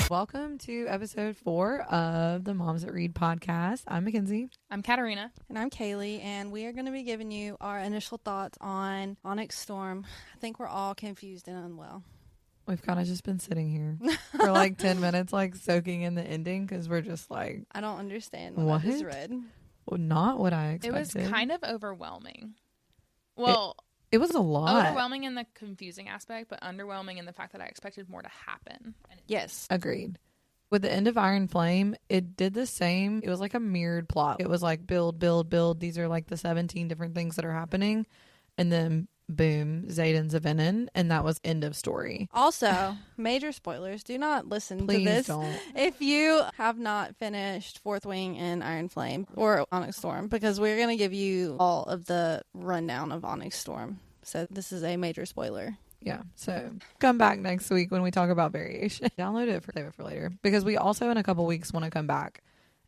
Welcome to episode 4 of the Moms That Read podcast. I'm McKenzie. I'm Katarina. And I'm Kaylee, and we are going to be giving you our initial thoughts on Onyx Storm. I think we're all confused and unwell. We've kind of just been sitting here for like 10 minutes, like soaking in the ending because we're just like, I don't understand what I just read. Well, not what I expected. It was kind of overwhelming. Well, it was a lot. Overwhelming in the confusing aspect, but underwhelming in the fact that I expected more to happen. Yes. Agreed. With the end of Iron Flame, it did the same. It was like a mirrored plot. It was like build. These are like the 17 different things that are happening. And then boom, Xaden's a venom. And that was end of story. Also, major spoilers. Do not listen Please to this. Don't. If you have not finished Fourth Wing and Iron Flame or Onyx Storm, because we're going to give you all of the rundown of Onyx Storm. So this is a major spoiler. Yeah, so come back next week when we talk about variation. Download it, save it for later. Because we also in a couple weeks want to come back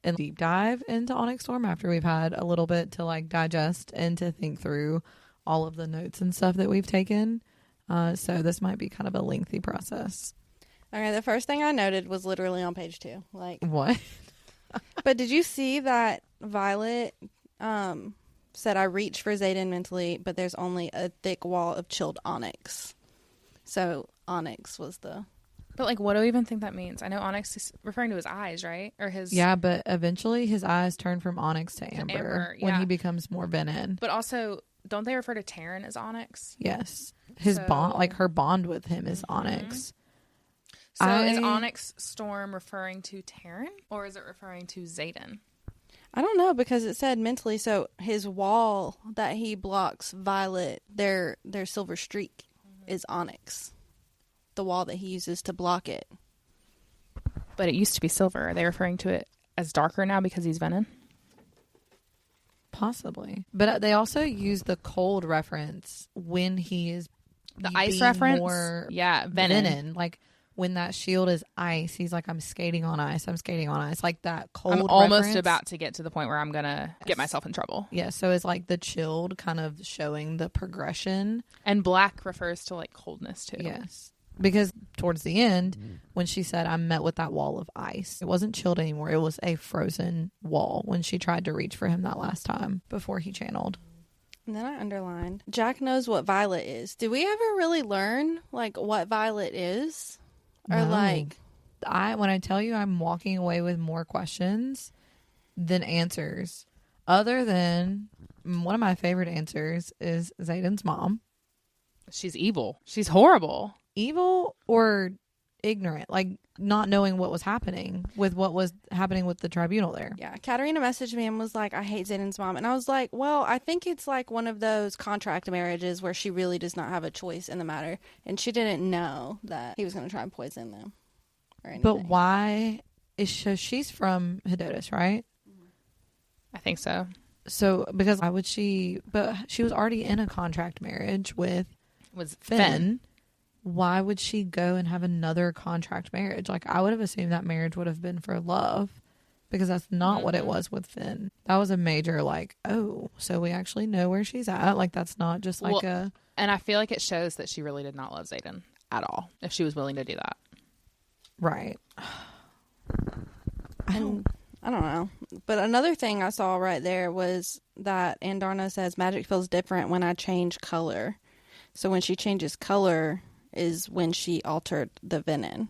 and deep dive into Onyx Storm after we've had a little bit to like digest and to think through all of the notes and stuff that we've taken. So this might be kind of a lengthy process. Okay, the first thing I noted was literally on page 2. Like what? But did you see that Violet said, I reached for Xaden mentally, but there's only a thick wall of chilled onyx. So Onyx was the... But like, what do we even think that means? I know Onyx is referring to his eyes, right? Or his... Yeah, but eventually his eyes turn from Onyx to Amber when he becomes more venom. But also, don't they refer to Taryn as Onyx? Yes. His bond, like her bond with him is Onyx. So is Onyx Storm referring to Taryn? Or is it referring to Xaden? I don't know, because it said mentally, so his wall that he blocks Violet, their silver streak is Onyx. The wall that he uses to block it. But it used to be silver. Are they referring to it as darker now because he's venom? Possibly. But they also use the cold reference when he is the ice reference. More venom. Like when that shield is ice, he's like, I'm skating on ice. Like that cold I'm almost reference. about to get to the point where I'm going to get myself in trouble. Yeah, so it's like the chilled kind of showing the progression. And black refers to like coldness too. Yes. Because towards the end, when she said, I'm met with that wall of ice, it wasn't chilled anymore. It was a frozen wall when she tried to reach for him that last time before he channeled. And then I underlined, Jack knows what Violet is. Did we ever really learn like what Violet is? Or no. like... when I tell you I'm walking away with more questions than answers. Other than one of my favorite answers is Xaden's mom. She's evil. She's horrible. Evil or ignorant, like not knowing what was happening with the tribunal there. Yeah, Katarina messaged me and was like, I hate Xaden's mom. And I was like, well, I think it's like one of those contract marriages where she really does not have a choice in the matter. And she didn't know that he was going to try and poison them or anything. But why is she's from Hedotus, right? I think so. So, because why would she, but she was already in a contract marriage with Finn. Why would she go and have another contract marriage? Like, I would have assumed that marriage would have been for love, because that's not what it was with Finn. That was a major, like, oh, so we actually know where she's at. Like, that's not just like And I feel like it shows that she really did not love Xaden at all, if she was willing to do that. Right. I don't know. But another thing I saw right there was that Andarna says, magic feels different when I change color. So when she changes color is when she altered the venom.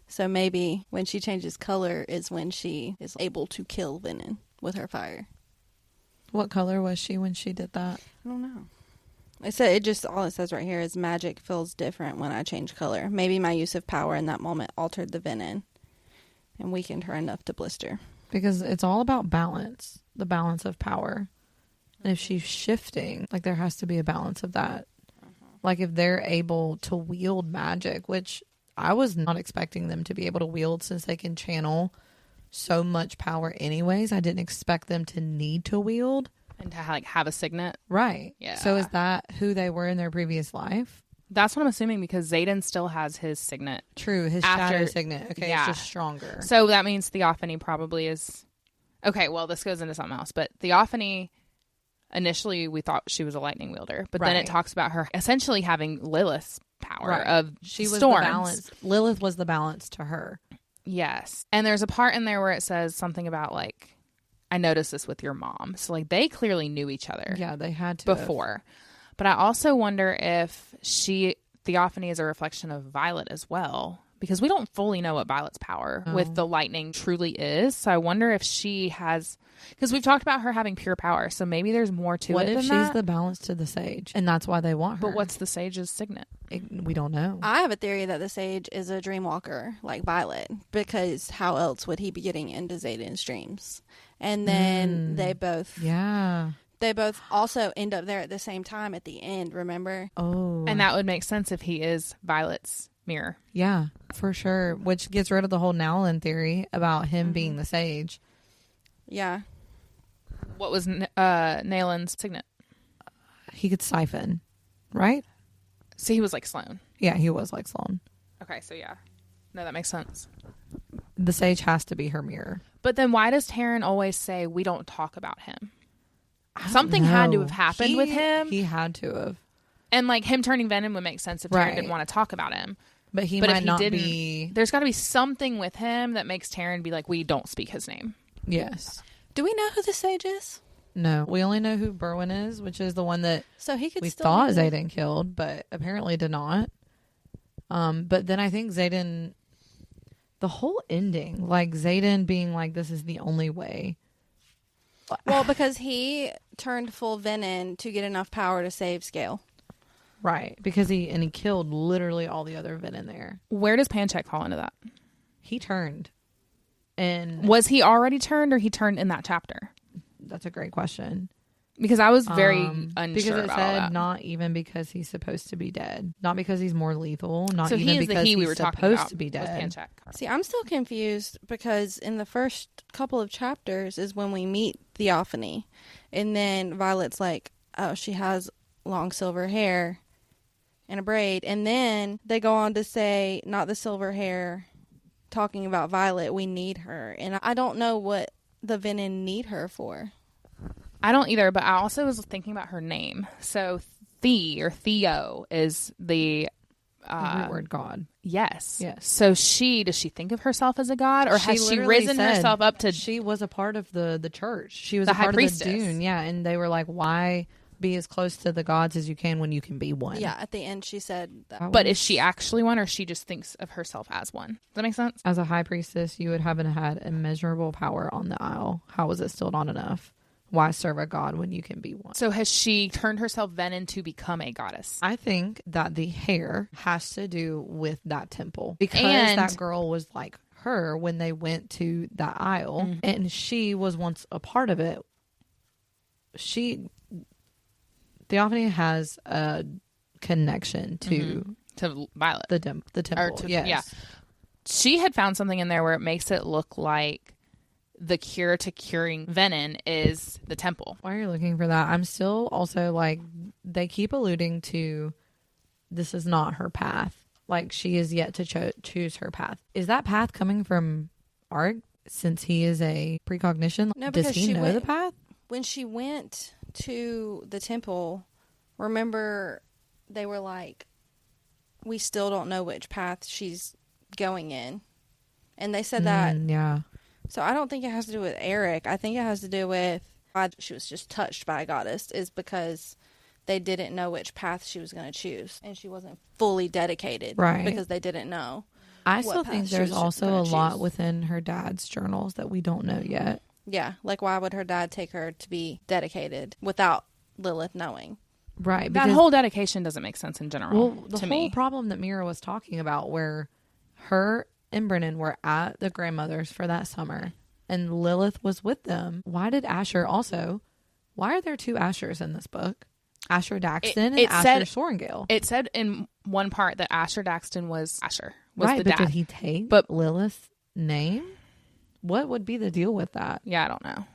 So maybe when she changes color is when she is able to kill venom with her fire. What color was she when she did that? I don't know. All it says right here is magic feels different when I change color. Maybe my use of power in that moment altered the venom and weakened her enough to blister. Because it's all about balance, the balance of power. And if she's shifting, like there has to be a balance of that. Like if they're able to wield magic, which I was not expecting them to be able to wield since they can channel so much power anyways. I didn't expect them to need to wield. And to like have a signet. Right. Yeah. So is that who they were in their previous life? That's what I'm assuming, because Xaden still has his signet. True, his shadow signet. Okay, yeah. It's just stronger. So that means Theophany probably is... Okay, well, this goes into something else. But Theophany, initially we thought she was a lightning wielder. But then it talks about her essentially having Lilith's power of she was storms. the balance. Lilith was the balance to her. Yes. And there's a part in there where it says something about like, I noticed this with your mom. So like they clearly knew each other. Yeah, they had to before. But I also wonder if Theophany is a reflection of Violet as well, because we don't fully know what Violet's power with the lightning truly is. So I wonder if she has, because we've talked about her having pure power. So maybe there's more to what it if than she's that? the balance to the sage, and that's why they want her? But what's the sage's signet? We don't know. I have a theory that the sage is a dreamwalker like Violet, because how else would he be getting into Xaden's dreams? And then they both also end up there at the same time at the end, remember? Oh. And that would make sense if he is Violet's mirror. Yeah, for sure. Which gets rid of the whole Nowlin theory about him being the sage. Yeah. What was Naelin's signet? He could siphon, right? So he was like Sloane. Yeah, he was like Sloane. Okay, so yeah. No, that makes sense. The sage has to be her mirror. But then why does Taryn always say we don't talk about him? Something had to have happened with him. He had to have. And like him turning venom would make sense if Taryn didn't want to talk about him. But he but might if he not didn't, be. There's got to be something with him that makes Taryn be like, we don't speak his name. Yes. Do we know who the sage is? No. We only know who Berwin is, which is the one that so he could we still thought Xaden killed, but apparently did not. But then I think Xaden, the whole ending, like Xaden being like, this is the only way. Well, because he turned full venom to get enough power to save Scale. Right. Because he killed literally all the other venom there. Where does Pancheck fall into that? He turned. And was he already turned, or he turned in that chapter? That's a great question. Because I was very unsure because it about said that. Not even because he's supposed to be dead, not because he's more lethal, not so even he is because the we were he's talking supposed about to be dead. Pancheck. See, I'm still confused because in the first couple of chapters is when we meet Theophany, and then Violet's like, oh, she has long silver hair and a braid, and then they go on to say, not the silver hair, talking about Violet, we need her, and I don't know what the venom need her for. I don't either, but I also was thinking about her name. So Theo is the root word god. Yes. Yes. So does she think of herself as a god, or has she risen herself up to? She was a part of the church. She was the a part high priestess. Of the Dune. Yeah, and they were like, why be as close to the gods as you can when you can be one? Yeah, at the end she said that. But is she actually one, or she just thinks of herself as one? Does that make sense? As a high priestess, you would have had immeasurable power on the Isle. How was it still not enough? Why serve a god when you can be one? So has she turned herself venom to become a goddess? I think that the hair has to do with that temple. Because that girl was like her when they went to that Isle, and she was once a part of it. Theophany has a connection to Violet. The temple. Yes. Yeah. She had found something in there where it makes it look like the cure to curing venom is the temple. While you're looking for that, I'm still also like, they keep alluding to this is not her path. Like, she is yet to choose her path. Is that path coming from Arg, since he is a precognition? No, does he know the path? When she went to the temple, remember they were like, we still don't know which path she's going in. And they said that. Yeah. So I don't think it has to do with Eric. I think it has to do with why she was just touched by a goddess, is because they didn't know which path she was going to choose. And she wasn't fully dedicated. Right. Because they didn't know. I still think there's also a lot within her dad's journals that we don't know yet. Yeah. Like, why would her dad take her to be dedicated without Lilith knowing? Right. That whole dedication doesn't make sense in general. Well, the whole problem that Mira was talking about, where her and Brennan were at the grandmother's for that summer, and Lilith was with them. Why did Asher also? Why are there two Ashers in this book? Asher Daxton and Asher Sorengale. It said in one part that Asher Daxton was Asher. Right, the but dad. did he take but Lilith's name? What would be the deal with that? Yeah, I don't know.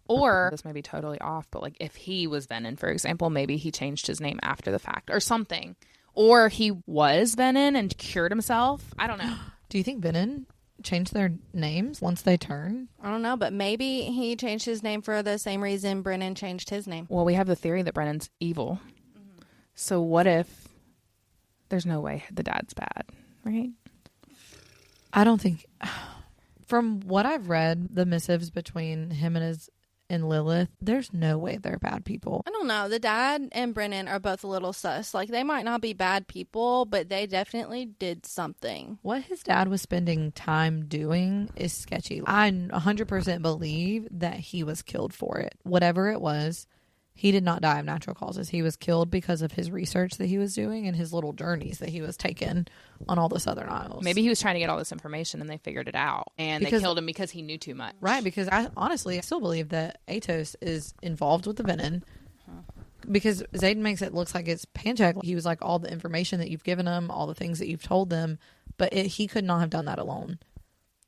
Or, this may be totally off, but like if he was Venom, for example, maybe he changed his name after the fact or something. Or he was Venom and cured himself. I don't know. Do you think Venom changed their names once they turn? I don't know, but maybe he changed his name for the same reason Brennan changed his name. Well, we have the theory that Brennan's evil. Mm-hmm. So what if there's no way the dad's bad, right? I don't think... From what I've read, the missives between him and Lilith, there's no way they're bad people. I don't know. The dad and Brennan are both a little sus. Like, they might not be bad people, but they definitely did something. What his dad was spending time doing is sketchy. I 100% believe that he was killed for it. Whatever it was, he did not die of natural causes. He was killed because of his research that he was doing and his little journeys that he was taking on all the Southern Isles. Maybe he was trying to get all this information and they figured it out. And they killed him because he knew too much. Right, because I still believe that Atos is involved with the Venom. Because Xaden makes it look like it's Panchak. He was like, all the information that you've given him, all the things that you've told them, but he could not have done that alone.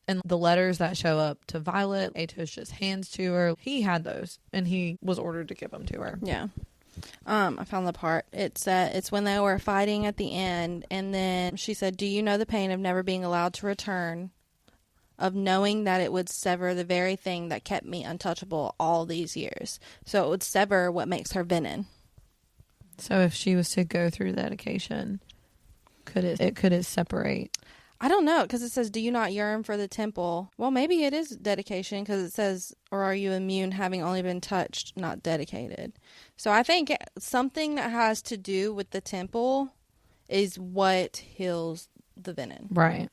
And the letters that show up to Violet, Atos just hands to her. He had those, and he was ordered to give them to her. Yeah. I found the part. It's when they were fighting at the end, and then she said, "Do you know the pain of never being allowed to return, of knowing that it would sever the very thing that kept me untouchable all these years?" So it would sever what makes her Venom. So if she was to go through dedication, could it separate? I don't know, because it says, "Do you not yearn for the temple?" Well, maybe it is dedication, because it says, "Or are you immune, having only been touched, not dedicated?" So I think something that has to do with the temple is what heals the Venom. Right.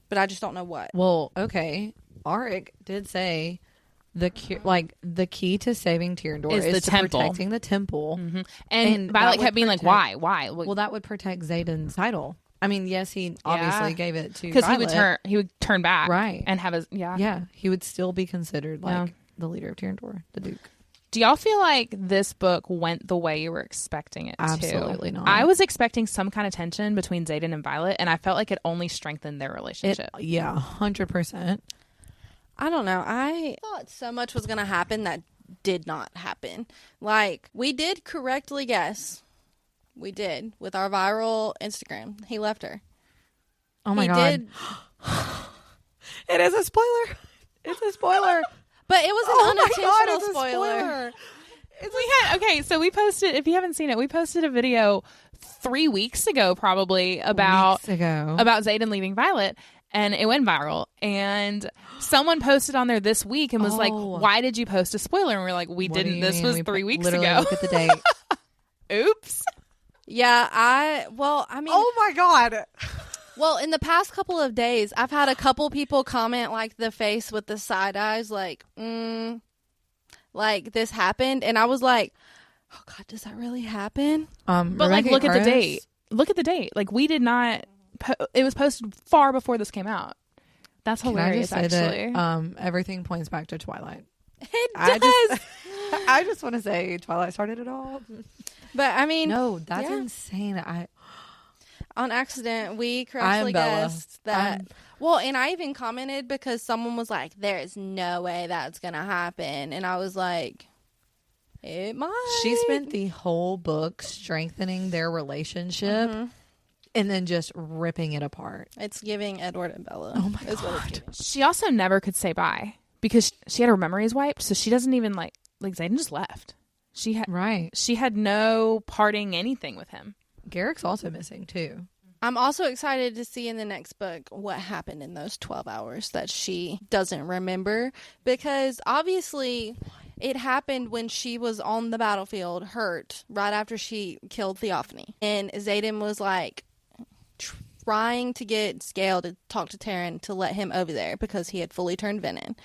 But I just don't know what. Well, okay. Arik did say the key to saving Tyrandor is the temple. Protecting the temple. Mm-hmm. And Violet kept being like, why? Well, that would protect Xaden's title. I mean, yes, he obviously gave it to because Violet. he would turn back, right, and have his he would still be considered like the leader of Tyrandor, the Duke. Do y'all feel like this book went the way you were expecting it to? Absolutely not. I was expecting some kind of tension between Xaden and Violet, and I felt like it only strengthened their relationship. 100%. I don't know. I thought so much was going to happen that did not happen. Like, we did correctly guess. We did with our viral Instagram. He left her. Oh my God. It is a spoiler. It's a spoiler. But it was an unintentional spoiler. We posted, if you haven't seen it, we posted a video 3 weeks ago probably about Xaden leaving Violet, and it went viral. And someone posted on there this week and was like, "Why did you post a spoiler?" And we're like, "We didn't. This was 3 weeks ago." Look at the date. Oops. Yeah, oh my God. Well, in the past couple of days, I've had a couple people comment like the face with the side eyes, like this happened. And I was like, oh God, does that really happen? But like, look at the date. Look at the date. Like, we did not, it was posted far before this came out. That's hilarious, actually. That, everything points back to Twilight. It does. I just want to say Twilight started it all. But I mean, no, that's insane. On accident, we correctly guessed that. Well, and I even commented because someone was like, "There is no way that's gonna happen," and I was like, "It might." She spent the whole book strengthening their relationship, and then just ripping it apart. It's giving Edward and Bella. Oh my God! She also never could say bye because she had her memories wiped, so she doesn't even like Xaden just left. She had no parting anything with him. Garrick's also missing too. I'm also excited to see in the next book what happened in those 12 hours that she doesn't remember, because obviously it happened when she was on the battlefield hurt right after she killed Theophany, and Xaden was like trying to get Scale to talk to Taryn to let him over there because he had fully turned Venom.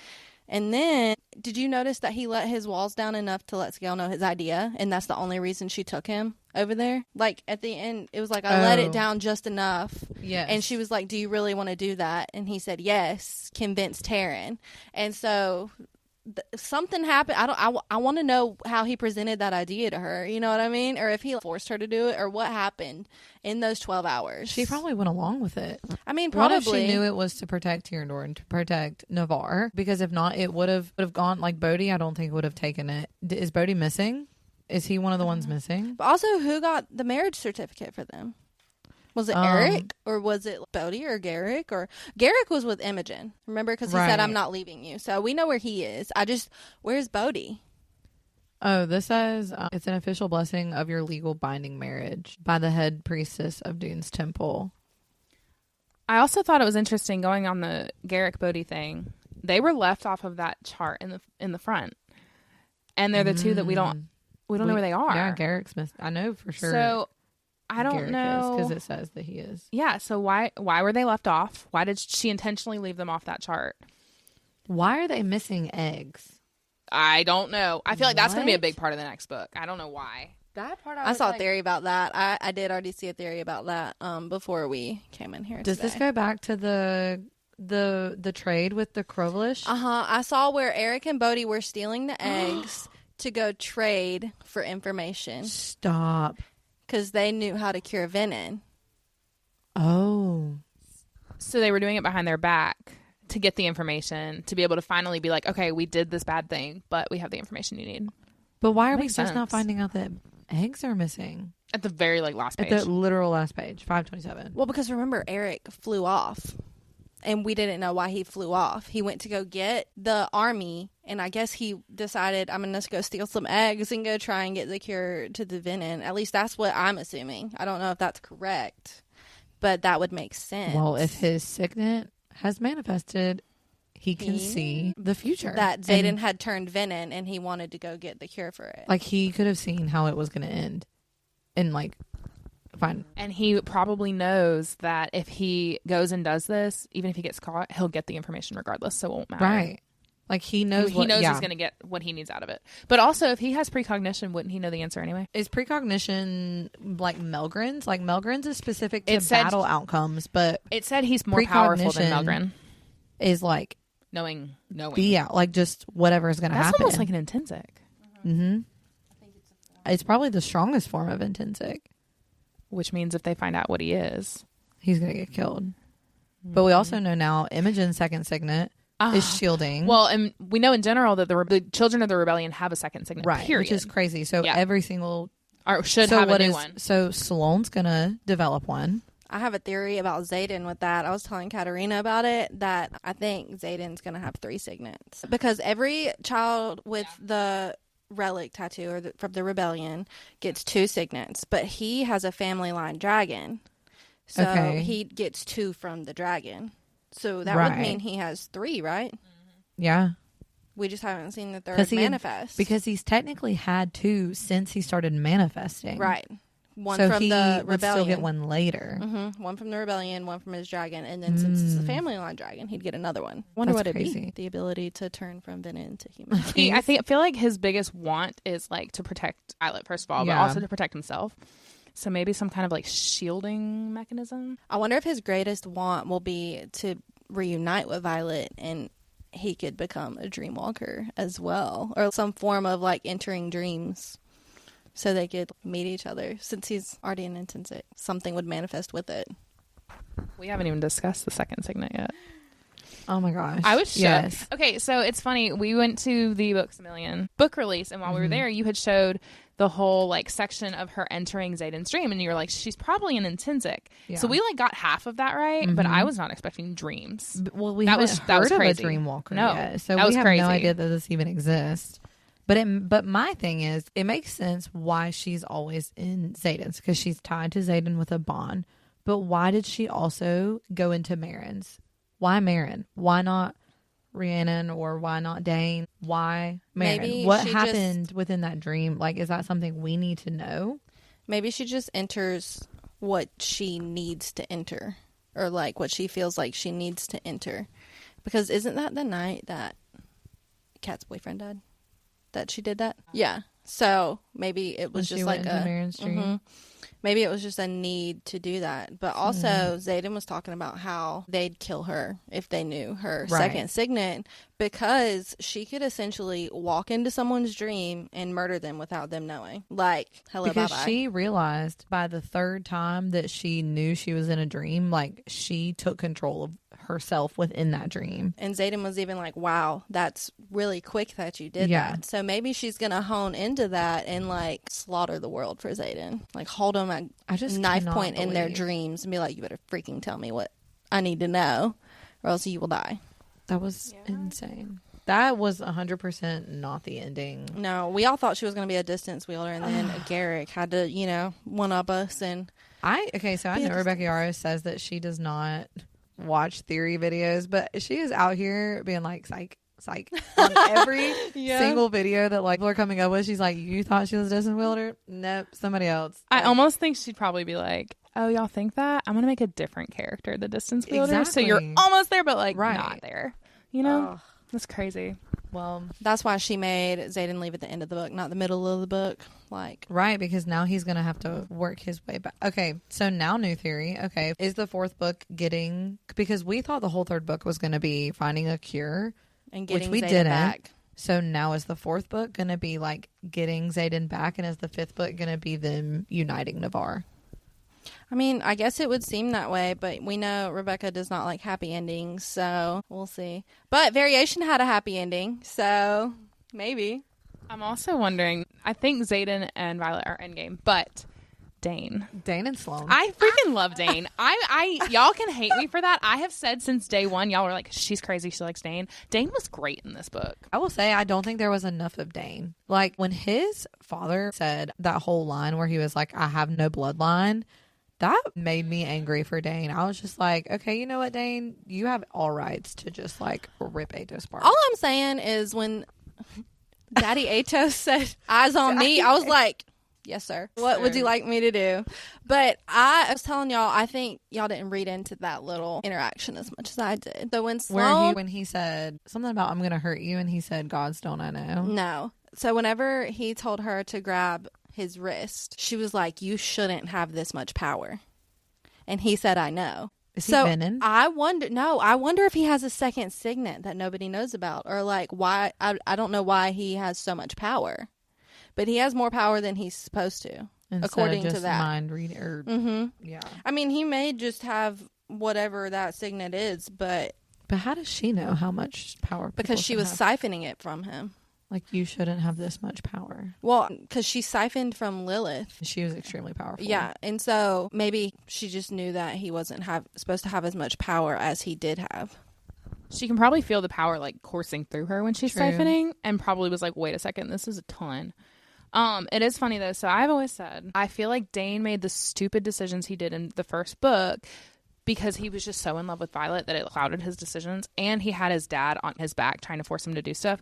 And then, did you notice that he let his walls down enough to let Scale know his idea? And that's the only reason she took him over there? Like, at the end, it was like, I let it down just enough. Yes. And she was like, "Do you really want to do that?" And he said, "Yes," convince Taryn. And so, something happened. I want to know how he presented that idea to her. You know what I mean? Or if he forced her to do it, or what happened in those 12 hours. She probably went along with it. I mean, probably. What if she knew it was to protect Tyrandor and to protect Navarre? Because if not, it would have gone, like Bodhi, I don't think would have taken it. Is Bodhi missing? Is he one of the ones missing? But also, who got the marriage certificate for them? Was it Eric, or was it Bodhi or Garrick? Or Garrick was with Imogen, remember? Because he said, "I'm not leaving you." So we know where he is. Where's Bodhi? Oh, this says it's an official blessing of your legal binding marriage by the head priestess of Dune's temple. I also thought it was interesting going on the Garrick Bodie thing. They were left off of that chart in the front, and they're the two that we don't know where they are. Yeah, Garrick's missed. I know for sure. So I don't know because it says that he is. Yeah. So why were they left off? Why did she intentionally leave them off that chart? Why are they missing eggs? I don't know. I feel like that's going to be a big part of the next book. I don't know why. That part I saw a theory about that. I did already see a theory about that before we came in here. Does this go back to the trade with the Crowlish? I saw where Eric and Bodie were stealing the eggs to go trade for information. Stop. Because they knew how to cure venin. Oh. So they were doing it behind their back to get the information, to be able to finally be like, okay, we did this bad thing, but we have the information you need. But why are we just not finding out that eggs are missing? At the very last page. At the literal last page, 527. Well, because remember, Eric flew off. And we didn't know why he flew off. He went to go get the army, and I guess he decided, I'm going to go steal some eggs and go try and get the cure to the venin. At least that's what I'm assuming. I don't know if that's correct, but that would make sense. Well, if his signet has manifested, he can see the future. That Xaden had turned venin, and he wanted to go get the cure for it. Like, he could have seen how it was going to end. And, like, fine. And he probably knows that if he goes and does this, even if he gets caught, he'll get the information regardless, so it won't matter. Right. Like, he knows he's going to get what he needs out of it. But also, if he has precognition, wouldn't he know the answer anyway? Is precognition like Melgren's? Like, Melgren's is specific to battle outcomes, but it said he's more powerful than Melgren. Is like knowing. Yeah, like just whatever is going to happen. That's almost like an intensic. Mm-hmm. It's probably the strongest form of intensic. Which means if they find out what he is, he's going to get killed. Mm-hmm. But we also know now Imogen's second signet is shielding. Well, and we know in general that the children of the rebellion have a second signet, right? Period. Which is crazy. So every single should have a new one. So Sloane's going to develop one. I have a theory about Xaden with that. I was telling Katarina about it, that I think Xaden's going to have 3 signets. Because every child with the relic tattoo or from the rebellion gets 2 signets, but he has a family line dragon, so he gets 2 from the dragon, so that would mean he has 3, right? Yeah, we just haven't seen the third manifest because he's technically had 2 since he started manifesting, right? One so from he the rebellion. Would still get one later. One from the rebellion, one from his dragon, and then since it's the family line dragon, he'd get another one. Wonder what it'd be. The ability to turn from venin to human. I feel like his biggest want is like to protect Violet first of all, but also to protect himself. So maybe some kind of like shielding mechanism. I wonder if his greatest want will be to reunite with Violet, and he could become a dreamwalker as well, or some form of like entering dreams. So they could meet each other. Since he's already an intensic, something would manifest with it. We haven't even discussed the second signet yet. Oh my gosh. I was shook. Yes. Okay, so it's funny. We went to the Books A Million book release, and while we were there, you had showed the whole like section of her entering Xaden's dream, and you were like, she's probably an intensic. Yeah. So we like got half of that right, but I was not expecting dreams. Well, we haven't heard of a dreamwalker yet, so we have no idea that this even exists. But my thing is, it makes sense why she's always in Xaden's, because she's tied to Xaden with a bond. But why did she also go into Marin's? Why Marin? Why not Rhiannon, or why not Dane? Why Marin? Maybe what happened within that dream? Like, is that something we need to know? Maybe she just enters what she needs to enter, or like what she feels like she needs to enter. Because isn't that the night that Kat's boyfriend died? That she did that? Yeah. So maybe it was just like maybe it was just a need to do that. But also Xaden was talking about how they'd kill her if they knew her second signet, because she could essentially walk into someone's dream and murder them without them knowing. Like, hello, because bye-bye. She realized by the 3rd time that she knew she was in a dream, like, she took control of herself within that dream. And Xaden was even like, wow, that's really quick that you did that. So maybe she's gonna hone into that and like slaughter the world for Xaden, like hold them at knife point in their dreams and be like, you better freaking tell me what I need to know or else you will die. That was insane. That was 100% not the ending. No, we all thought she was going to be a distance wielder, and then Garrick had to, one up us. And I know Rebecca Yarros says that she does not watch theory videos, but she is out here being like, psych on every single video that like people are coming up with. She's like, you thought she was Desmond Wilder? Nope, somebody else. I almost think she'd probably be like, oh, y'all think that? I'm gonna make a different character the Distance Wielder. Exactly. So you're almost there, but like not there. You know? That's crazy. Well, that's why she made Xaden leave at the end of the book, not the middle of the book. Like, right, because now he's gonna have to work his way back. Okay, so now new theory. Okay, is the fourth book getting, because we thought the whole third book was gonna be finding a cure, and getting which we Xaden didn't. back. So now is the fourth book gonna be like getting Xaden back, and is the fifth book gonna be them uniting Navarre? I mean, I guess it would seem that way, but we know Rebecca does not like happy endings, so we'll see. But Variation had a happy ending, so maybe. I'm also wondering, I think Xaden and Violet are endgame, but Dane and Sloan. I freaking love Dane. Y'all can hate me for that. I have said since day one, y'all were like, she's crazy, she likes Dane. Dane was great in this book. I will say, I don't think there was enough of Dane. Like, when his father said that whole line where he was like, I have no bloodline, that made me angry for Dane. I was just like, okay, you know what, Dane? You have all rights to just, like, rip Atos apart. All I'm saying is when Daddy Atos said, eyes on me, I was like, yes, sir. What would you like me to do? But I was telling y'all, I think y'all didn't read into that little interaction as much as I did. So when Sloan... when he said something about, I'm going to hurt you, and he said, God's don't I know? No. So whenever he told her to grab his wrist, she was like, you shouldn't have this much power. And he said, I know. Is he Venom? I wonder if he has a second signet that nobody knows about, or like why. I don't know why he has so much power, but he has more power than he's supposed to, according to that mind reader. Yeah, I mean, he may just have whatever that signet is, but how does she know how much power? Because she was siphoning it from him. Like, you shouldn't have this much power. Well, because she siphoned from Lilith. She was extremely powerful. Yeah, and so maybe she just knew that he wasn't supposed to have as much power as he did have. She can probably feel the power, like, coursing through her when she's siphoning, and probably was like, wait a second, this is a ton. It is funny, though. So I've always said, I feel like Dane made the stupid decisions he did in the first book because he was just so in love with Violet that it clouded his decisions, and he had his dad on his back trying to force him to do stuff.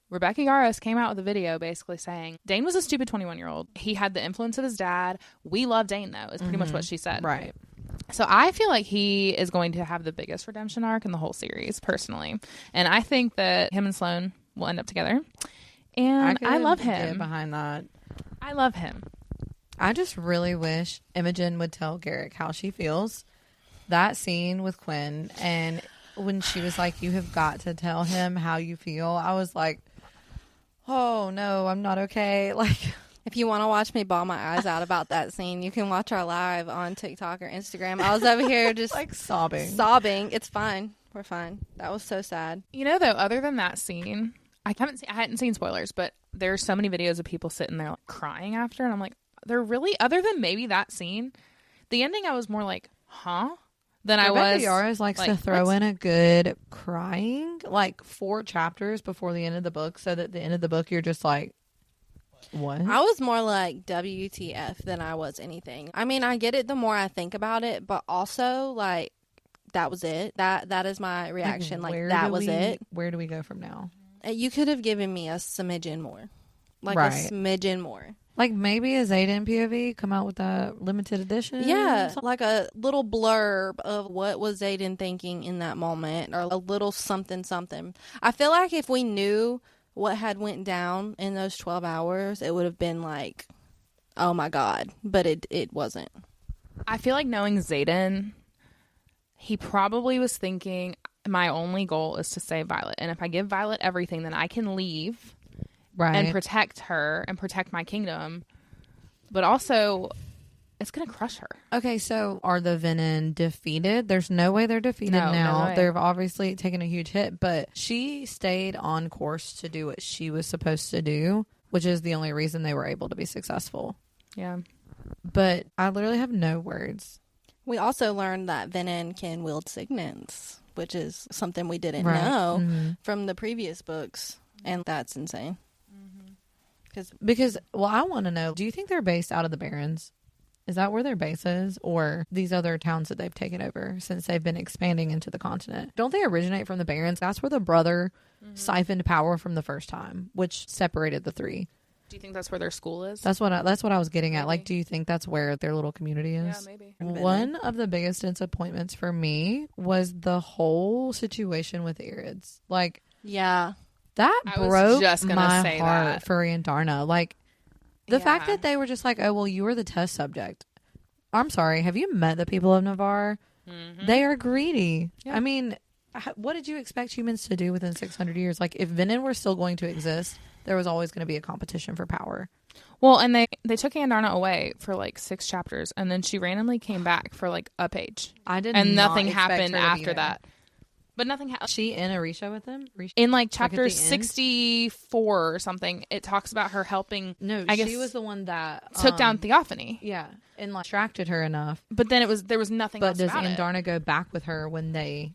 Rebecca Yarros came out with a video basically saying Dane was a stupid 21-year-old. He had the influence of his dad. We love Dane, though, is pretty much what she said. Right. So I feel like he is going to have the biggest redemption arc in the whole series, personally. And I think that him and Sloan will end up together. And I love him. Get behind that. I love him. I just really wish Imogen would tell Garrick how she feels. That scene with Quinn, and when she was like, you have got to tell him how you feel, I was like, oh no, I'm not okay. Like, if you want to watch me bawl my eyes out about that scene, you can watch our live on TikTok or Instagram. I was over here just like sobbing. It's fine. We're fine. That was so sad. You know, though, other than that scene, I hadn't seen spoilers, but there's so many videos of people sitting there like crying after, and I'm like, they're really, other than maybe that scene, the ending I was more like, huh? Than I was. Rebecca Yarros likes to throw in a good crying, like 4 chapters before the end of the book, so that at the end of the book you're just like, what? I was more like WTF than I was anything. I mean, I get it the more I think about it, but also like that was it. That is my reaction. Like that was it. Where do we go from now? You could have given me a smidgen more, like right. a smidgen more. Like maybe a Xaden POV come out with a limited edition. Yeah, like a little blurb of what was Xaden thinking in that moment, or a little something. I feel like if we knew what had went down in those 12 hours, it would have been like, oh my God, but it wasn't. I feel like knowing Xaden, he probably was thinking, my only goal is to save Violet, and if I give Violet everything, then I can leave. Right. And protect her and protect my kingdom. But also, it's going to crush her. Okay, so are the Venom defeated? There's no way they're defeated now. No, they've obviously taken a huge hit, but she stayed on course to do what she was supposed to do, which is the only reason they were able to be successful. Yeah. But I literally have no words. We also learned that Venom can wield signets, which is something we didn't know from the previous books, and that's insane. Because, well, I want to know, do you think they're based out of the Barrens? Is that where their base is? Or these other towns that they've taken over since they've been expanding into the continent? Don't they originate from the Barrens? That's where the brother siphoned power from the first time, which separated the three. Do you think that's where their school is? That's what I was getting at. Like, do you think that's where their little community is? Yeah, maybe. One of the biggest disappointments for me was the whole situation with Irids. Like, yeah, that broke my say heart that. for Andarna. Like, the fact that they were just like, oh, well, you were the test subject. I'm sorry. Have you met the people of Navarre? Mm-hmm. They are greedy. Yeah. I mean, what did you expect humans to do within 600 years? Like, if Venin were still going to exist, there was always going to be a competition for power. Well, and they took Andarna away for like 6 chapters, and then she randomly came back for like a page. And nothing happened after that. But nothing happened. She in Orisha with them? In like chapter 64 or something, it talks about her helping. No, I guess she was the one that took down Theophany. Yeah, and like distracted her enough. But then there was nothing else about it. But does Andarna go back with her when they...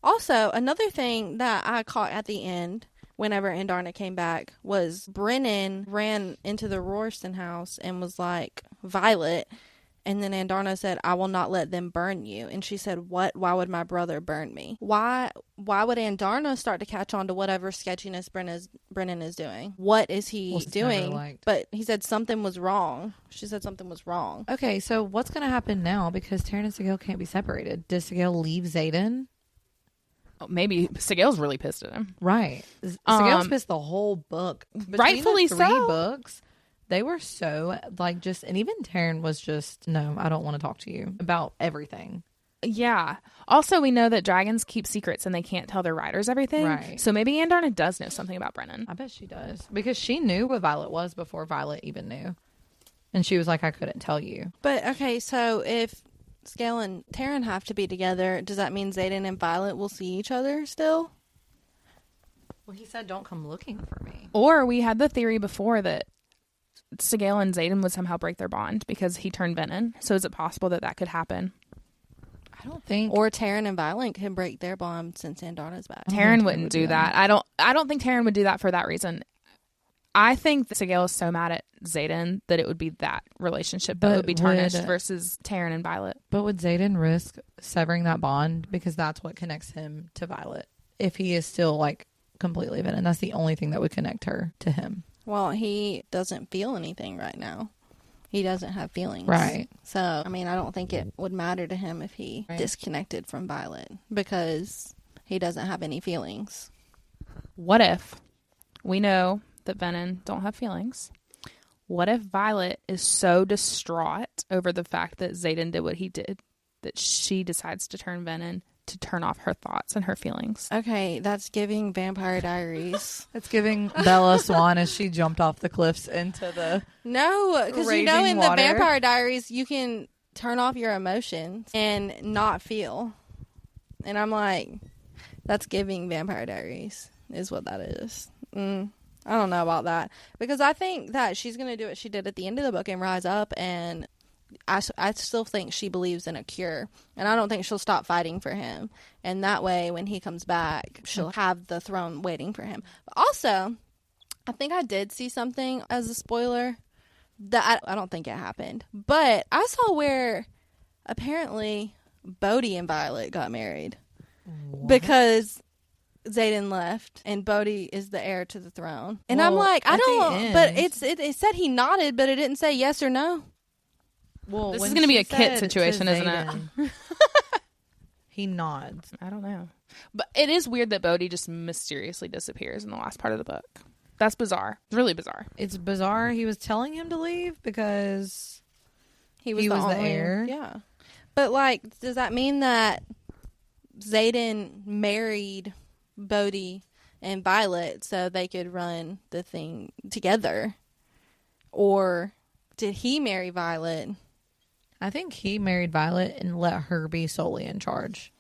Also, another thing that I caught at the end, whenever Andarna came back, was Brennan ran into the Royston house and was like, Violet. And then Andarna said, I will not let them burn you. And she said, what? Why would my brother burn me? Why would Andarna start to catch on to whatever sketchiness Brennan is doing? What is he doing? But he said something was wrong. She said something was wrong. Okay, so what's going to happen now? Because Taryn and Sigil can't be separated. Does Sigil leave Xaden? Maybe Sigil's really pissed at him. Right. Sigil's pissed the whole book. Rightfully the three so. Books, they were so, like, just... And even Taryn was just, no, I don't want to talk to you about everything. Yeah. Also, we know that dragons keep secrets and they can't tell their riders everything. Right. So maybe Andarna does know something about Brennan. I bet she does. Because she knew what Violet was before Violet even knew. And she was like, I couldn't tell you. But, okay, so if Scale and Taryn have to be together, does that mean Xaden and Violet will see each other still? Well, he said, don't come looking for me. Or we had the theory before that Sigil and Xaden would somehow break their bond because he turned Venin. So is it possible that could happen? I don't think. Or Taryn and Violet can break their bond since Andarna's back. Taryn wouldn't do that. I don't think Taryn would do that for that reason. I think that Sigil is so mad at Xaden that it would be that relationship that would be tarnished versus Taryn and Violet. But would Xaden risk severing that bond? Because that's what connects him to Violet. If he is still, like, completely Venin, that's the only thing that would connect her to him. Well, he doesn't feel anything right now. He doesn't have feelings. Right. So, I mean, I don't think it would matter to him if he disconnected from Violet because he doesn't have any feelings. What if we know that Venin don't have feelings? What if Violet is so distraught over the fact that Xaden did what he did that she decides to turn Venin to turn off her thoughts and her feelings? Okay, that's giving Vampire Diaries. It's giving Bella Swan as she jumped off the cliffs into the No, because you know in the Vampire Diaries you can turn off your emotions and not feel. And I'm like, that's giving Vampire Diaries is what that is. I don't know about that. Because I think that she's going to do what she did at the end of the book and rise up, and I still think she believes in a cure. And I don't think she'll stop fighting for him. And that way, when he comes back, she'll have the throne waiting for him. But also, I think I did see something as a spoiler that I don't think it happened. But I saw where apparently Bodhi and Violet got married. What? Because Xaden left and Bodhi is the heir to the throne. And I'm like, I don't, but it said he nodded, but it didn't say yes or no. Well, this is going to be a Kit situation, isn't it? He nods. I don't know. But it is weird that Bodhi just mysteriously disappears in the last part of the book. That's bizarre. It's really bizarre. It's bizarre. He was telling him to leave because he was the heir. Yeah. But, like, does that mean that Xaden married Bodhi and Violet so they could run the thing together? Or did he marry Violet? I think he married Violet and let her be solely in charge.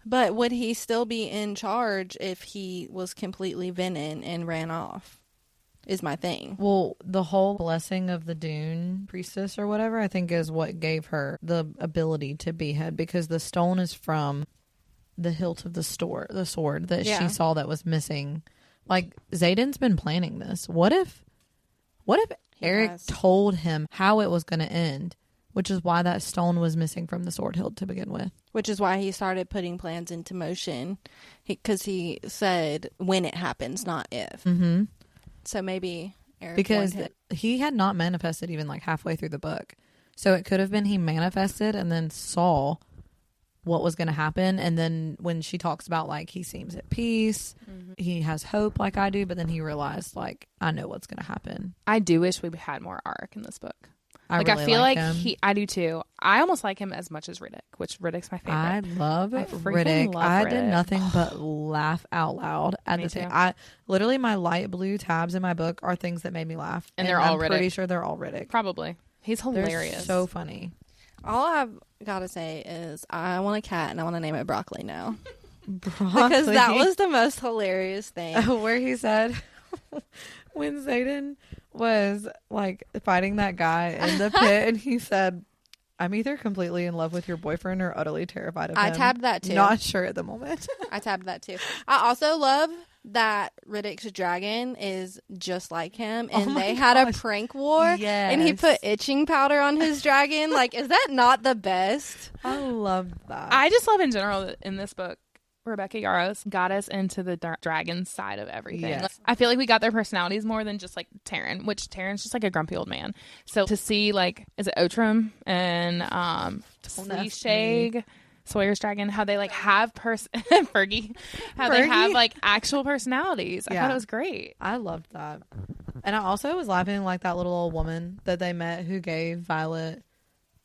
But would he still be in charge if he was completely Venin and ran off? Is my thing. Well, the whole blessing of the Dune priestess or whatever, I think is what gave her the ability to be head, because the stone is from the hilt of the sword that she saw that was missing. Like, Xaden's been planning this. What if What if Eric told him how it was going to end, which is why that stone was missing from the sword hilt to begin with? Which is why he started putting plans into motion, because he said when it happens, not if. Mm-hmm. So maybe Eric because he had not manifested even like halfway through the book. So it could have been he manifested and then saw what was going to happen. And then when she talks about like he seems at peace, he has hope like I do, but then he realized like I know what's going to happen. I do wish we had more arc in this book. I feel like him. I do too. I almost like him as much as Riddick, which Riddick's my favorite. I love Riddick. Love I Riddick. did nothing but laugh out loud at Me the thing. too. I literally my light blue tabs in my book are things that made me laugh, And they're all I'm Riddick. pretty sure they're all Riddick. Probably. He's hilarious. They're so funny. All I've got to say is I want a cat and I want to name it Broccoli now. Broccoli. Because that was the most hilarious thing. where he said when Zayden was like fighting that guy in the pit and he said, I'm either completely in love with your boyfriend or utterly terrified of him. I tabbed that too. Not sure at the moment. I tabbed that too. I also love that Riddick's dragon is just like him, and they had a prank war, and he put itching powder on his dragon. Like, is that not the best? I love that. I just love in general that in this book, Rebecca Yarros got us into the dragon side of everything. Yes. I feel like we got their personalities more than just like Taryn, which Taryn's just like a grumpy old man. So to see like, is it Outram and Fleeshag, Sawyer's dragon, how they like have Fergie, how they have like actual personalities. I thought it was great. I loved that. And I also was laughing like that little old woman that they met who gave Violet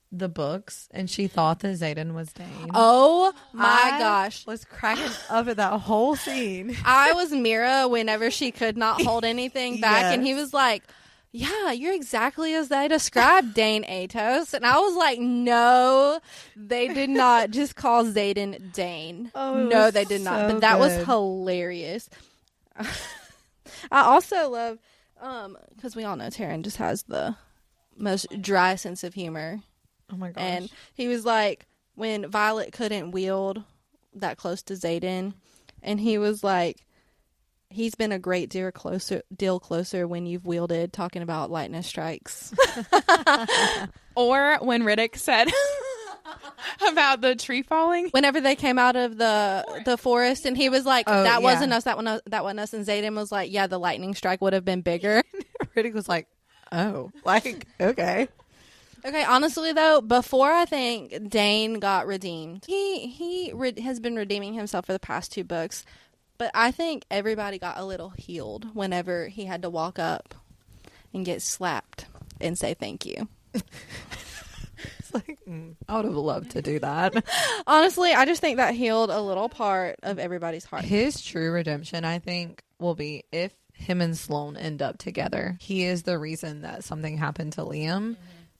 the books and she thought that Zayden was Dane. Oh my gosh. Was cracking up at that whole scene. I was Mira whenever she could not hold anything back, Yes. and he was like, yeah, you're exactly as they described Dane Atos. And I was like, no, they did not just call Zayden Dane. No, they did not. But that was hilarious. I also love, because we all know Taryn just has the most dry sense of humor. Oh my gosh. And he was like, when Violet couldn't wield that close to Zayden, and he was like, he's been a great deal closer when you've wielded, talking about lightning strikes. Or when Riddick said about the tree falling. Whenever they came out of the forest, and he was like, that wasn't us, that wasn't us. And Zayden was like, yeah, the lightning strike would have been bigger. Riddick was like, oh, like, okay. Okay, honestly though, before I think Dane got redeemed, he has been redeeming himself for the past 2 books, but I think everybody got a little healed whenever he had to walk up and get slapped and say thank you. It's like, I would have loved to do that. Honestly, I just think that healed a little part of everybody's heart. His true redemption, I think, will be if him and Sloane end up together. He is the reason that something happened to Liam.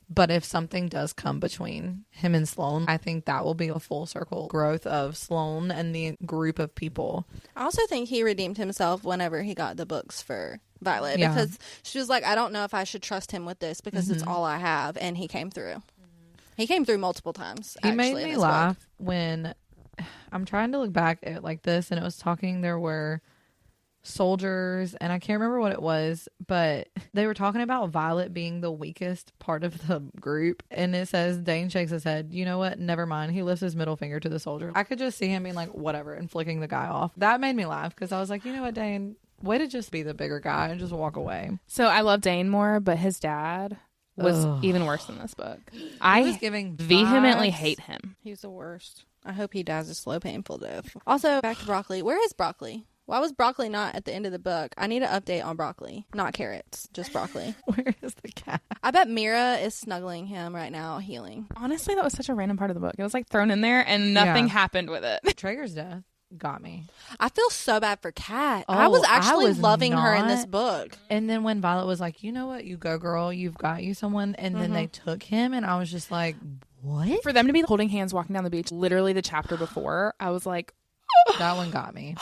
But if something does come between him and Sloane, I think that will be a full circle growth of Sloane and the group of people. I also think he redeemed himself whenever he got the books for Violet, because she was like, I don't know if I should trust him with this because it's all I have. And he came through. He came through multiple times. He made me laugh when I'm trying to look back at like this, and it was talking, there were soldiers, and I can't remember what it was, but they were talking about Violet being the weakest part of the group, and it says Dane shakes his head, you know what, never mind. He lifts his middle finger to the soldier. I could just see him being like, whatever, and flicking the guy off. That made me laugh because I was like, you know what, Dane, way to just be the bigger guy and just walk away. So I love Dane more, but his dad was even worse in this book. I was giving vehemently vibes. hate him. He's the worst. I hope he dies a slow, painful death. Also, back to Broccoli. Where is Broccoli? Why was Broccoli not at the end of the book? I need an update on Broccoli. Not carrots, just Broccoli. Where is the cat? I bet Mira is snuggling him right now, healing. Honestly, that was such a random part of the book. It was like thrown in there and nothing happened with it. Traeger's death got me. I feel so bad for Kat. Oh, I was actually was loving her in this book. And then when Violet was like, you know what, you go girl, you've got you someone, and then they took him, and I was just like, what? For them to be holding hands walking down the beach literally the chapter before, I was like, That one got me.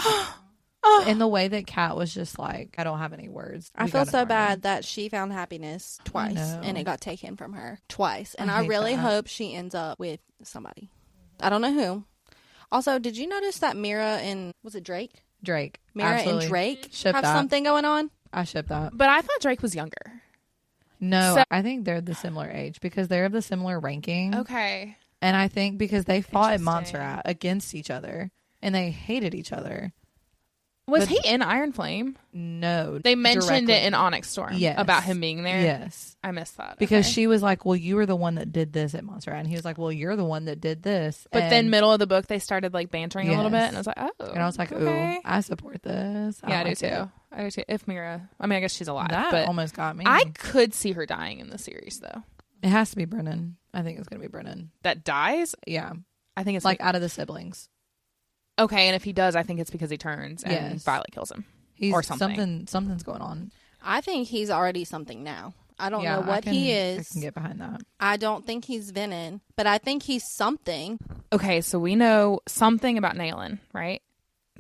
In the way that Kat was just like, I don't have any words. I feel so bad that she found happiness twice know. and it got taken from her twice. And I I hate really that. hope she ends up with somebody. I don't know who. Also, did you notice that Mira and, was it Drake? Drake. Mira Absolutely. and Drake Ship have that. something going on? I ship that. but I thought Drake was younger. No, I think they're the similar age because they're of the similar ranking. Okay. And I think because they fought at Montserrat against each other and they hated each other. Was he in Iron Flame? No. They mentioned it in Onyx Storm. Yes. About him being there? Yes. I missed that. Because she was like, well, you were the one that did this at Montserrat. And he was like, well, you're the one that did this. But then middle of the book, they started like bantering a little bit. And I was like, oh. And I was like, ooh, I support this. I do too. I do too. If Mira, I mean, I guess she's alive. That almost got me. I could see her dying in the series though. It has to be Brennan. I think it's going to be Brennan. That dies? Yeah. I think it's like out of the siblings. Okay, and if he does, I think it's because he turns and Violet kills him. Or something. Something's going on. I think he's already something now. I don't know what he is. I can get behind that. I don't think he's Venom, but I think he's something. Okay, so we know something about Nayland, right?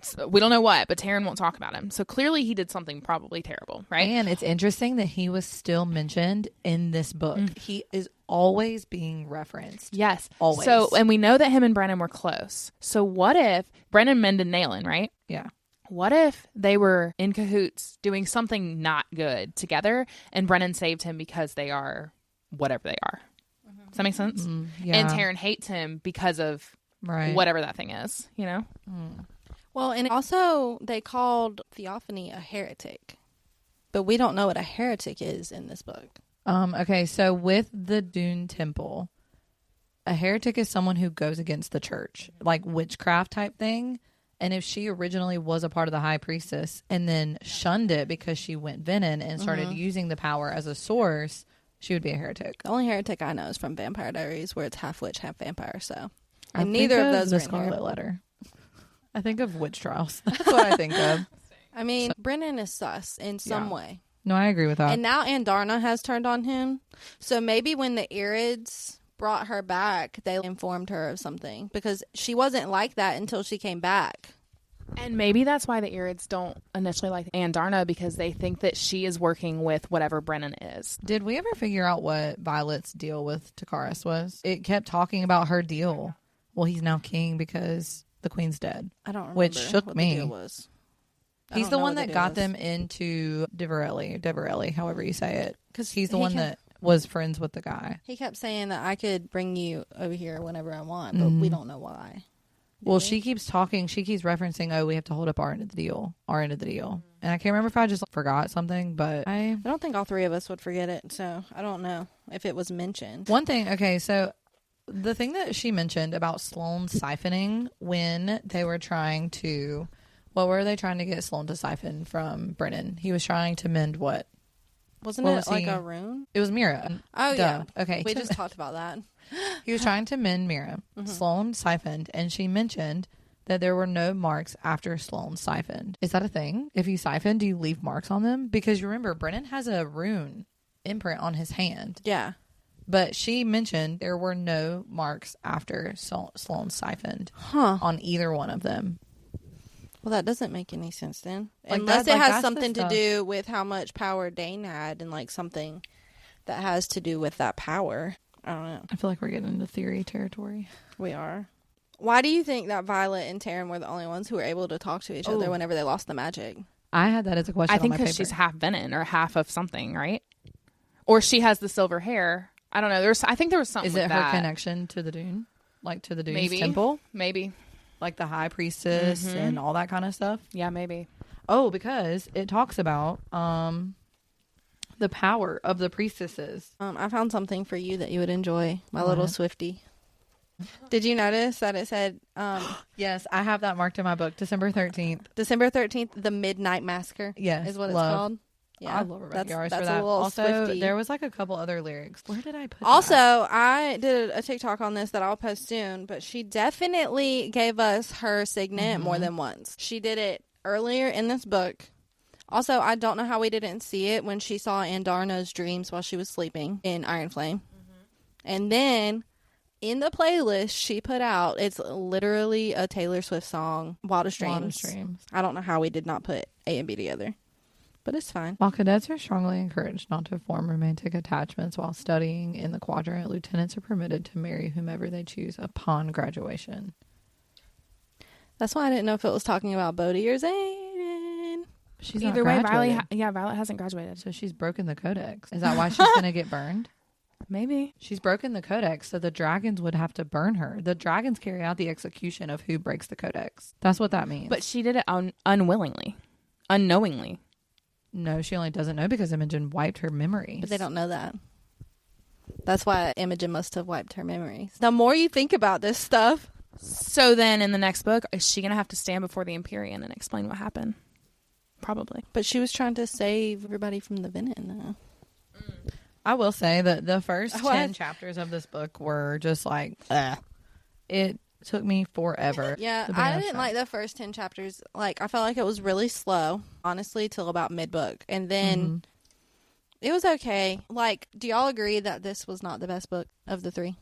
So we don't know what, but Taryn won't talk about him. So clearly he did something probably terrible, right? And it's interesting that he was still mentioned in this book. He is always being referenced. Yes. Always. So, and we know that him and Brennan were close. So what if Brennan mended Nayland, right? Yeah. What if they were in cahoots doing something not good together and Brennan saved him because they are whatever they are? Does that make sense? Yeah. And Taryn hates him because of whatever that thing is, you know? Well, and also they called Theophany a heretic, but we don't know what a heretic is in this book. Okay, so with the Dune Temple, a heretic is someone who goes against the church, like witchcraft type thing. And if she originally was a part of the High Priestess and then shunned it because she went Venom and started using the power as a source, she would be a heretic. The only heretic I know is from Vampire Diaries, where it's half witch, half vampire. So, and neither of those the are Scarlet Letter. I think of witch trials. That's what I think of. I mean, Brennan is sus in some way. No, I agree with that. And now Andarna has turned on him. So maybe when the Irids brought her back, they informed her of something, because she wasn't like that until she came back. And maybe that's why the Irids don't initially like Andarna, because they think that she is working with whatever Brennan is. Did we ever figure out what Violet's deal with Takaris was? It kept talking about her deal. Well, he's now king because the queen's dead. I don't remember which shook what me. The deal was. He's the one that got them into Diverelli, however you say it. Because he's the one that was friends with the guy. He kept saying that I could bring you over here whenever I want, but we don't know why. Well, she keeps talking. She keeps referencing, oh, we have to hold up our end of the deal. And I can't remember if I just forgot something, but I don't think all three of us would forget it. So I don't know if it was mentioned. One thing, okay, so the thing that she mentioned about Sloane siphoning when they were trying to, what were they trying to get Sloane to siphon from Brennan? He was trying to mend what? Wasn't it like a rune? It was Mira. Oh, yeah. Okay. We just talked about that. He was trying to mend Mira. Sloane siphoned, and she mentioned that there were no marks after Sloane siphoned. Is that a thing? If you siphon, do you leave marks on them? Because you remember, Brennan has a rune imprint on his hand. Yeah. But she mentioned there were no marks after Sloane siphoned on either one of them. Well, that doesn't make any sense then. Like Unless it has something to do with how much power Dane had, and like something that has to do with that power. I don't know. I feel like we're getting into theory territory. We are. Why do you think that Violet and Taryn were the only ones who were able to talk to each other whenever they lost the magic? I had that as a question. I think because she's half Venom or half of something, right? Or she has the silver hair. I don't know. I think there was something. Is it her connection to the Dune? Like to the Dune's temple? Maybe. Like the High Priestess and all that kind of stuff? Yeah, maybe. Oh, because it talks about the power of the priestesses. I found something for you that you would enjoy, my little Swiftie. Did you notice that it said... yes, I have that marked in my book. December 13th. December 13th, the Midnight Massacre. Yes, is what it's called. Yeah, I love Rebecca Yarros that's for that. A little also, Swiftie. There was like a couple other lyrics. Where did I put Also, that? I did a TikTok on this that I'll post soon, but she definitely gave us her signet more than once. She did it earlier in this book. Also, I don't know how we didn't see it when she saw Andarna's dreams while she was sleeping in Iron Flame. And then in the playlist she put out, it's literally a Taylor Swift song, Wildest Dreams. I don't know how we did not put A and B together. But it's fine. While cadets are strongly encouraged not to form romantic attachments while studying in the quadrant, lieutenants are permitted to marry whomever they choose upon graduation. That's why I didn't know if it was talking about Bodhi or Zayden. She's Either not way, graduated. Violet hasn't graduated. So she's broken the codex. Is that why she's going to get burned? Maybe. She's broken the codex, so the dragons would have to burn her. The dragons carry out the execution of who breaks the codex. That's what that means. But she did it unwillingly. Unknowingly. No, she only doesn't know because Imogen wiped her memories. But they don't know that. That's why Imogen must have wiped her memories. The more you think about this stuff. So then in the next book, is she going to have to stand before the Empyrean and explain what happened? Probably. But she was trying to save everybody from the venom. I will say that the first 10 chapters of this book were just like, it took me forever. Yeah, I didn't like the first 10 chapters. Like, I felt like it was really slow, honestly, till about mid-book. And then it was okay. Like, do y'all agree that this was not the best book of the 3?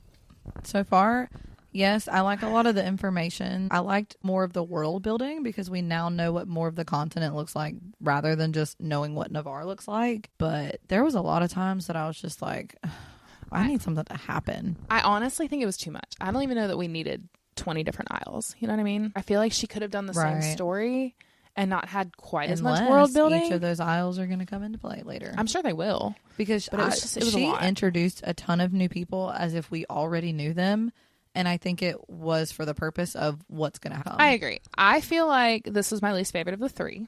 So far, yes, I like a lot of the information. I liked more of the world building because we now know what more of the continent looks like rather than just knowing what Navarre looks like. But there was a lot of times that I was just like, I need something to happen. I honestly think it was too much. I don't even know that we needed 20 different isles. You know what I mean? I feel like she could have done the same story and not had quite as much world building. Each of those isles are going to come into play later. I'm sure they will. Because she introduced a ton of new people as if we already knew them. And I think it was for the purpose of what's going to happen. I agree. I feel like this was my least favorite of the 3.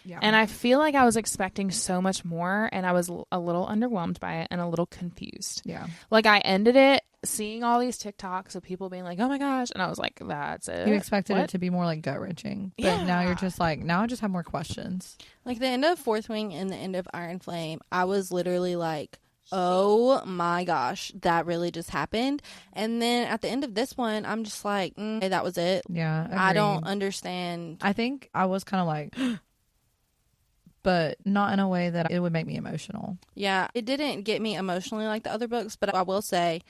Yeah. And I feel like I was expecting so much more, and I was a little underwhelmed by it and a little confused. Yeah. Like, I ended it seeing all these TikToks of people being like, oh my gosh. And I was like, that's it. You expected it to be more like gut-wrenching. But now you're just like, now I just have more questions. Like, the end of Fourth Wing and the end of Iron Flame, I was literally like, oh my gosh, that really just happened. And then at the end of this one, I'm just like, hey, that was it. Yeah. I don't understand. I think I was kind of like, but not in a way that it would make me emotional. Yeah, it didn't get me emotionally like the other books, but I will say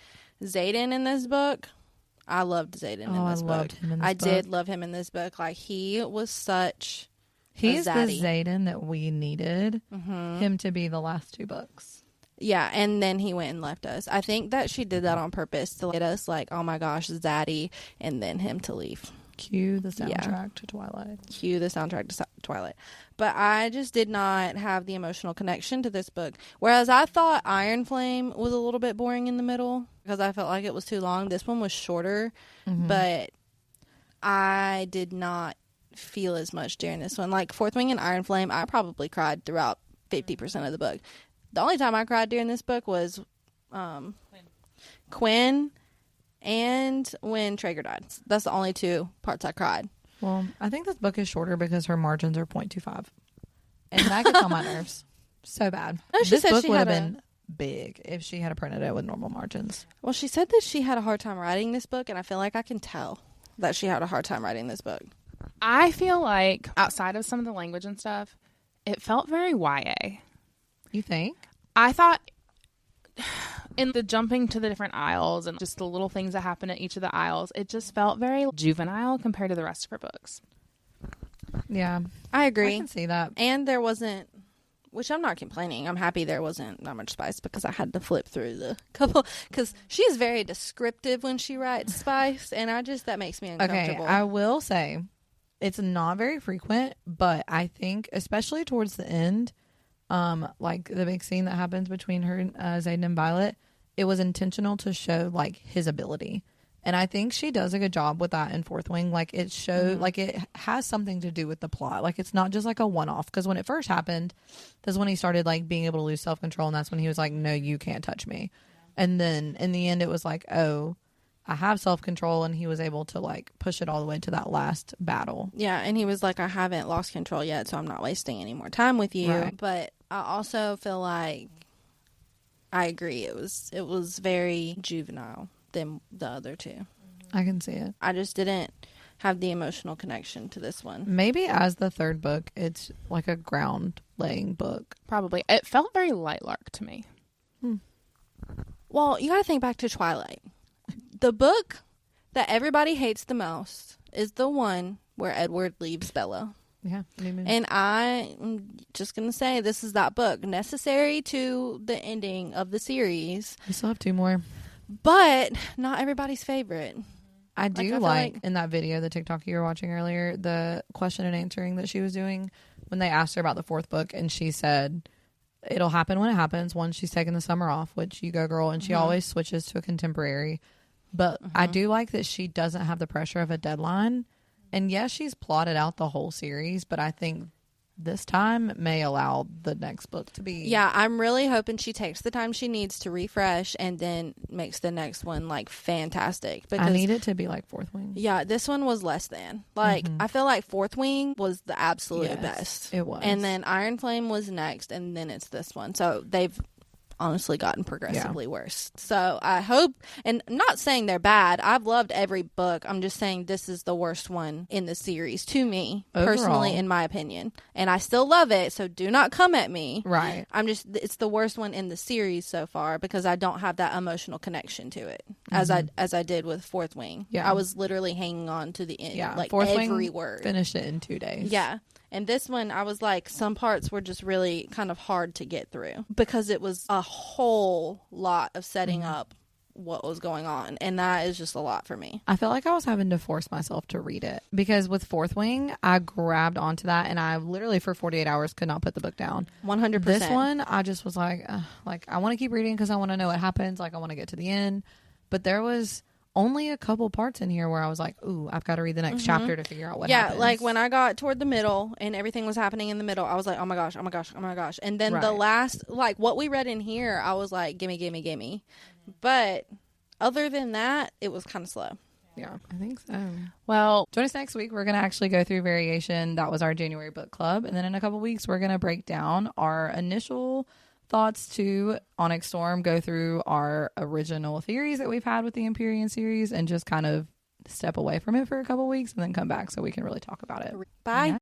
Xaden in this book, I loved Xaden in this book. Loved him in this book. did love him in this book. Like, he was such He's the Xaden that we needed him to be the last 2 books. Yeah, and then he went and left us. I think that she did that on purpose to let us like, oh my gosh, Zaddy, and then him to leave. Cue the soundtrack to Twilight. Cue the soundtrack to Twilight. But I just did not have the emotional connection to this book. Whereas I thought Iron Flame was a little bit boring in the middle because I felt like it was too long. This one was shorter, but I did not feel as much during this one. Like Fourth Wing and Iron Flame, I probably cried throughout 50% of the book. The only time I cried during this book was Quinn and when Traeger died. That's the only 2 parts I cried. Well, I think this book is shorter because her margins are 0.25. And that gets on my nerves so bad. No, this book would have been big if she had printed it with normal margins. Well, she said that she had a hard time writing this book, and I feel like I can tell that she had a hard time writing this book. I feel like outside of some of the language and stuff, it felt very YA. You think? I thought in the jumping to the different aisles and just the little things that happen at each of the aisles, it just felt very juvenile compared to the rest of her books. Yeah. I agree. I can see that. And there wasn't, which I'm not complaining. I'm happy there wasn't that much spice because I had to flip through the couple, because she is very descriptive when she writes spice, and that makes me uncomfortable. Okay, I will say it's not very frequent, but I think especially towards the end, like the big scene that happens between her, Xaden and Violet, it was intentional to show like his ability. And I think she does a good job with that in Fourth Wing. Like it showed, like it has something to do with the plot. Like it's not just like a one-off. Because when it first happened, that's when he started like being able to lose self-control. And that's when he was like, no, you can't touch me. Yeah. And then in the end, it was like, oh, I have self-control. And he was able to like push it all the way to that last battle. Yeah. And he was like, I haven't lost control yet, so I'm not wasting any more time with you. Right. But I also feel like I agree. It was very juvenile than the other 2. I can see it. I just didn't have the emotional connection to this one. Maybe as the third book, it's like a ground laying book. Probably. It felt very Lightlark to me. Well, you got to think back to Twilight. The book that everybody hates the most is the one where Edward leaves Bella. Yeah. And I'm just going to say this is that book necessary to the ending of the series. We still have 2 more. But not everybody's favorite. I do like in that video, the TikTok you were watching earlier, the question and answering that she was doing when they asked her about the 4th book, and she said it'll happen when it happens. One, she's taking the summer off, which you go girl, and she always switches to a contemporary. But I do like that she doesn't have the pressure of a deadline. And yes, she's plotted out the whole series, but I think this time may allow the next book to be. Yeah, I'm really hoping she takes the time she needs to refresh and then makes the next one like fantastic. Because I need it to be like 4th Wing. Yeah, this one was less than. Like, I feel like 4th Wing was the absolute best. It was. And then Iron Flame was next, and then it's this one. So they've honestly gotten progressively worse. So I hope, and I'm not saying they're bad. I've loved every book. I'm just saying this is the worst one in the series to me, personally, in my opinion. And I still love it, so do not come at me. Right. It's the worst one in the series so far because I don't have that emotional connection to it as I did with 4th Wing. Yeah. I was literally hanging on to the end. Yeah. Like 4th every word. Finished it in 2 days. Yeah. And this one, I was like, some parts were just really kind of hard to get through because it was a whole lot of setting up what was going on. And that is just a lot for me. I felt like I was having to force myself to read it because with 4th Wing, I grabbed onto that and I literally for 48 hours could not put the book down. 100%. This one, I just was like I want to keep reading because I want to know what happens. Like, I want to get to the end. But there was only a couple parts in here where I was like, ooh, I've got to read the next chapter to figure out what happens. Yeah, like when I got toward the middle and everything was happening in the middle, I was like, oh my gosh, oh my gosh, oh my gosh. And then the last, like what we read in here, I was like, gimme, gimme, gimme. But other than that, it was kind of slow. Yeah, I think so. Well, join us next week. We're going to actually go through Variation. That was our January book club. And then in a couple weeks, we're going to break down our initial thoughts to Onyx Storm, go through our original theories that we've had with the Empyrean series, and just kind of step away from it for a couple weeks and then come back so we can really talk about it. Bye.